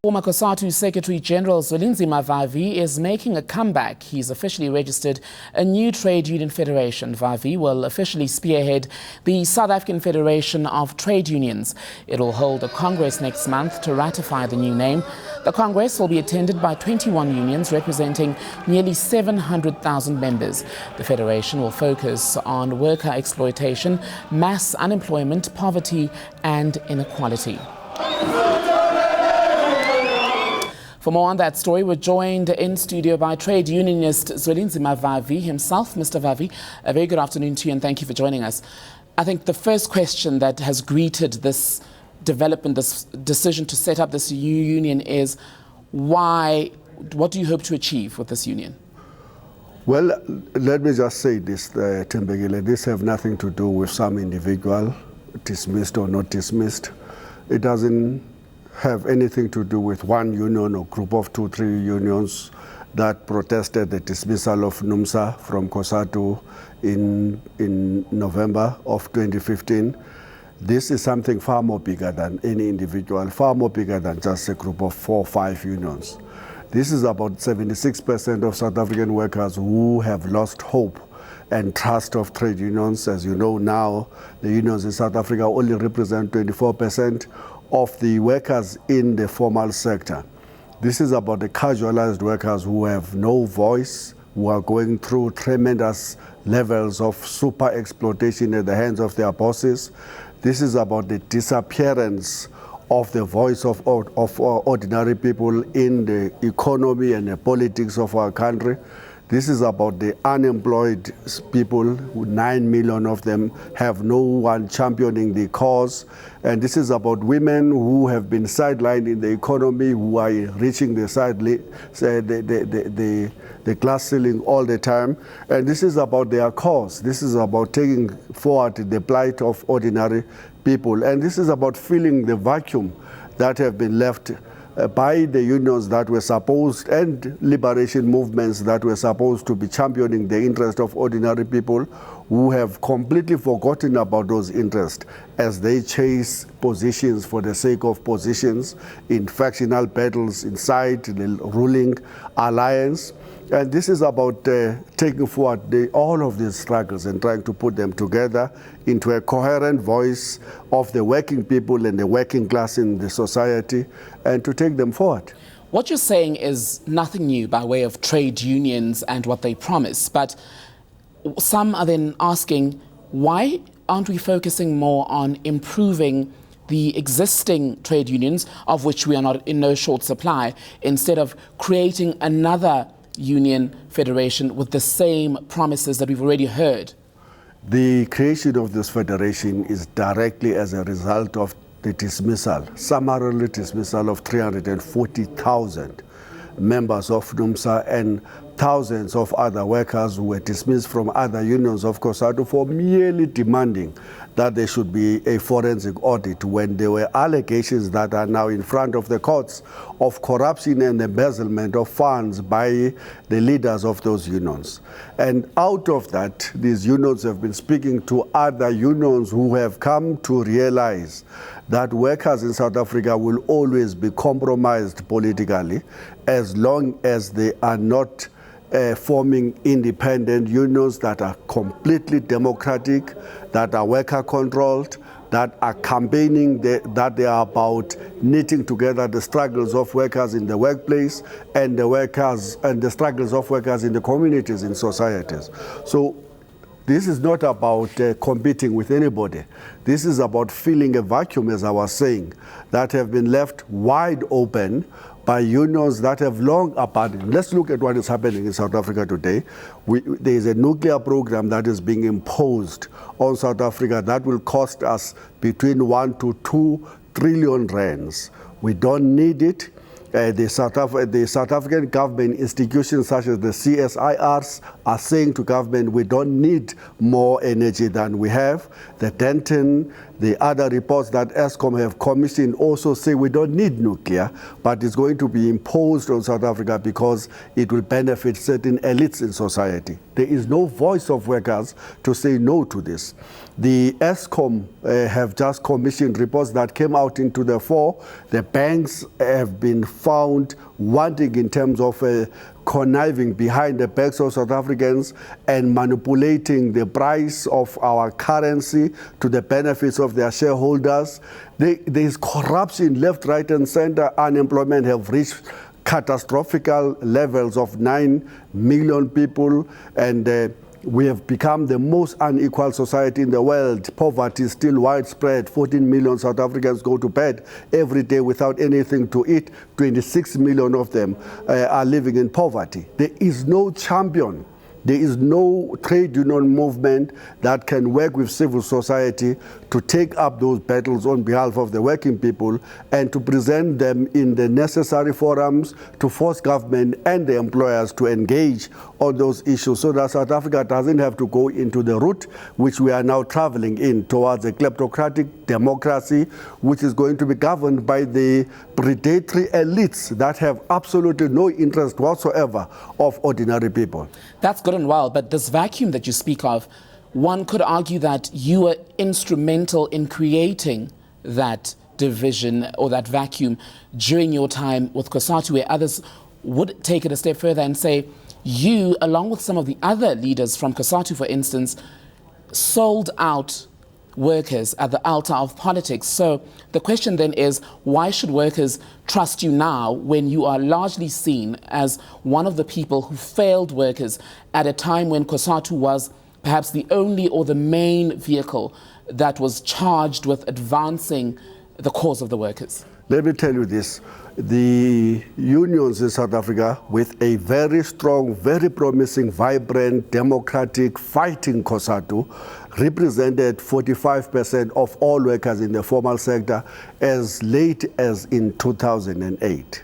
Former Cosatu Secretary General Zwelinzima Vavi is making a comeback. He's officially registered a new trade union federation. Vavi will officially spearhead the South African Federation of Trade Unions. It will hold a congress next month to ratify the new name. The congress will be attended by 21 unions representing nearly 700,000 members. The federation will focus on worker exploitation, mass unemployment, poverty and inequality. For more on that story, we're joined in studio by trade unionist Zwelinzima Vavi himself. Mr. Vavi, a very good afternoon to you and thank you for joining us. I think the first question that has greeted this development, this decision to set up this new union is why, what do you hope to achieve with this union? Well, let me just say this, Tembegile, this have nothing to do with some individual, dismissed or not dismissed. It doesn't have anything to do with one union or group of 2-3 unions that protested the dismissal of NUMSA from Cosatu in November of 2015. This is something far more bigger than any individual, far more bigger than just a group of 4 or 5 unions. This is about 76% of South African workers who have lost hope and trust of trade unions. As you know now, the unions in South Africa only represent 24% of the workers in the formal sector. This is about the casualized workers who have no voice, who are going through tremendous levels of super exploitation at the hands of their bosses. This is about the disappearance of the voice of ordinary people in the economy and the politics of our country. This is about the unemployed people, 9 million of them have no one championing the cause. And this is about women who have been sidelined in the economy, who are reaching the glass ceiling all the time. And this is about their cause. This is about taking forward the plight of ordinary people. And this is about filling the vacuum that have been left by the unions that were supposed and liberation movements that were supposed to be championing the interest of ordinary people, who have completely forgotten about those interests as they chase positions for the sake of positions in factional battles inside the ruling alliance. And this is about taking forward all of these struggles and trying to put them together into a coherent voice of the working people and the working class in the society and to take them forward. What you're saying is nothing new by way of trade unions and what they promise, but some are then asking, why aren't we focusing more on improving the existing trade unions, of which we are not in no short supply, instead of creating another union federation with the same promises that we've already heard? The creation of this federation is directly as a result of the dismissal, summarily dismissal of 340,000 members of NUMSA and thousands of other workers who were dismissed from other unions of Cosatu for merely demanding that there should be a forensic audit, when there were allegations that are now in front of the courts of corruption and embezzlement of funds by the leaders of those unions. And out of that, these unions have been speaking to other unions who have come to realize that workers in South Africa will always be compromised politically as long as they are not forming independent unions that are completely democratic, that are worker-controlled, that are campaigning, that they are about knitting together the struggles of workers in the workplace and the struggles of workers in the communities, in societies. So this is not about competing with anybody. This is about filling a vacuum, as I was saying, that have been left wide open by unions that have long abandoned. Let's look at what is happening in South Africa today. There is a nuclear program that is being imposed on South Africa that will cost us between 1 to 2 trillion rands. We don't need it. The South African government institutions such as the CSIRs are saying to government, we don't need more energy than we have. The Denton, the other reports that Eskom have commissioned also say we don't need nuclear, but it's going to be imposed on South Africa because it will benefit certain elites in society. There is no voice of workers to say no to this. The Eskom have just commissioned reports that came out into the fore. The banks have been found wanting in terms of conniving behind the backs of South Africans and manipulating the price of our currency to the benefits of their shareholders. There is corruption left, right, and center. Unemployment have reached catastrophical levels of 9 million people, and we have become the most unequal society in the world. Poverty is still widespread. 14 million South Africans go to bed every day without anything to eat. 26 million of them are living in poverty. There is no champion. There is no trade union movement that can work with civil society to take up those battles on behalf of the working people and to present them in the necessary forums to force government and the employers to engage on those issues so that South Africa doesn't have to go into the route which we are now traveling in towards a kleptocratic democracy which is going to be governed by the predatory elites that have absolutely no interest whatsoever of ordinary people. That's good and well, but this vacuum that you speak of, one could argue that you were instrumental in creating that division or that vacuum during your time with Cosatu, where others would take it a step further and say you, along with some of the other leaders from Cosatu, for instance, sold out workers at the altar of politics. So the question then is, why should workers trust you now when you are largely seen as one of the people who failed workers at a time when Cosatu was perhaps the only or the main vehicle that was charged with advancing the cause of the workers? Let me tell you this. The unions in South Africa, with a very strong, very promising, vibrant, democratic, fighting Cosatu, represented 45% of all workers in the formal sector as late as in 2008,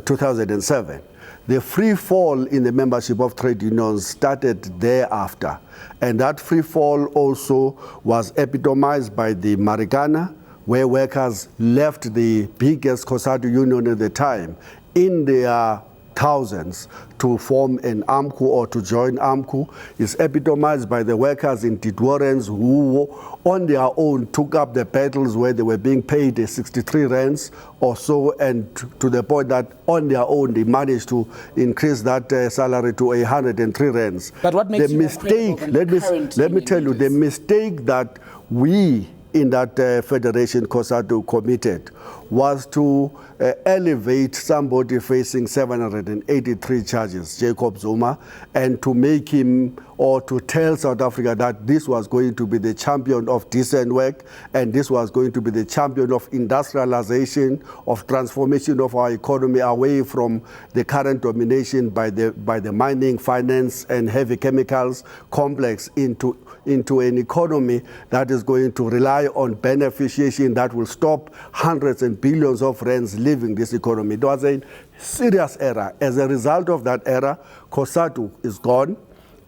2007. The free fall in the membership of trade unions started thereafter. And that free fall also was epitomized by the Marikana, where workers left the biggest Cosatu union at the time in their thousands to form an AMCU or to join AMCU. Is epitomized by the workers in Ditwarens who on their own took up the battles where they were being paid 63 rands or so, and to the point that on their own they managed to increase that salary to 103 rands. But what makes the mistake, let me tell you, the mistake that we in that Federation Cosatu committed was to elevate somebody facing 783 charges, Jacob Zuma, and to make him, or to tell South Africa that this was going to be the champion of decent work, and this was going to be the champion of industrialization, of transformation of our economy away from the current domination by the mining, finance, and heavy chemicals complex into an economy that is going to rely on beneficiation that will stop hundreds and billions of rands leaving this economy. It was a serious error. As a result of that error, Cosatu is gone,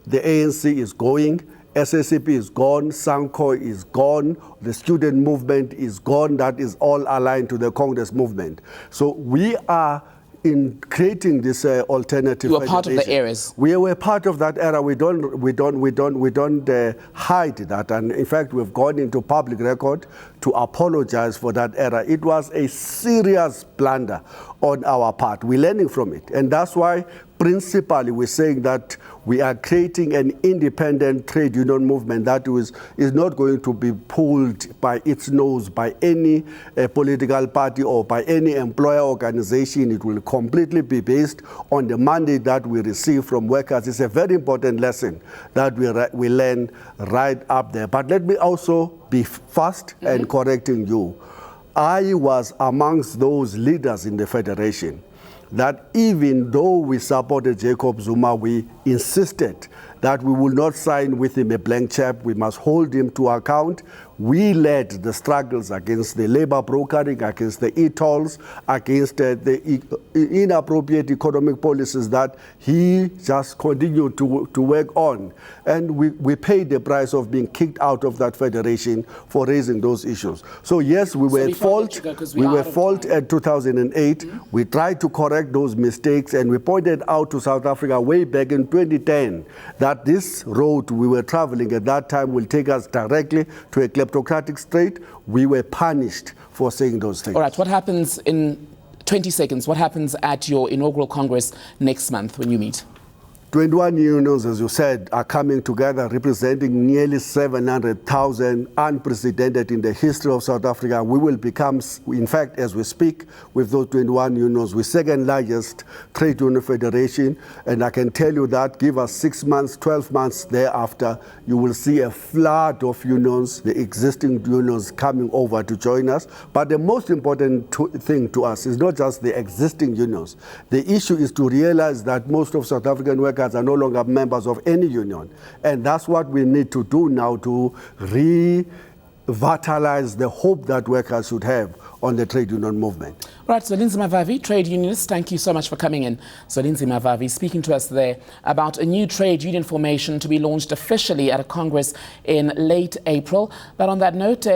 the ANC is going, SSCP is gone, SANCO is gone, the student movement is gone. That is all aligned to the Congress movement. So we are in creating this alternative. You were part of the eras. We were part of that era. We don't hide that. And in fact, we've gone into public record to apologize for that era. It was a serious blunder on our part. We're learning from it. And that's why principally we're saying that we are creating an independent trade union movement that is not going to be pulled by its nose by any political party or by any employer organization. It will completely be based on the mandate that we receive from workers. It's a very important lesson that we learn right up there. But let me also be fast and correcting you. I was amongst those leaders in the Federation that even though we supported Jacob Zuma, we insisted that we will not sign with him a blank check. We must hold him to account. We led the struggles against the labor brokering, against the e-tolls, against the inappropriate economic policies that he just continued to work on. And we paid the price of being kicked out of that federation for raising those issues. So yes, we were at fault. We were at fault in 2008. We tried to correct those mistakes, and we pointed out to South Africa way back in 2010 that this road we were traveling at that time will take us directly to a kleptocratic state. We were punished for saying those things. All right, what happens in 20 seconds? What happens at your inaugural Congress next month when you meet? 21 unions, as you said, are coming together representing nearly 700,000, unprecedented in the history of South Africa. We will become, in fact, as we speak, with those 21 unions, the second largest trade union federation. And I can tell you that, give us 6 months, 12 months thereafter, you will see a flood of unions, the existing unions coming over to join us. But the most important thing to us is not just the existing unions. The issue is to realize that most of South African workers are no longer members of any union. And that's what we need to do now to revitalize the hope that workers should have on the trade union movement. Right, Zwelinzima Vavi, trade unionist, thank you so much for coming in. Zwelinzima Vavi speaking to us there about a new trade union formation to be launched officially at a Congress in late April. But on that note...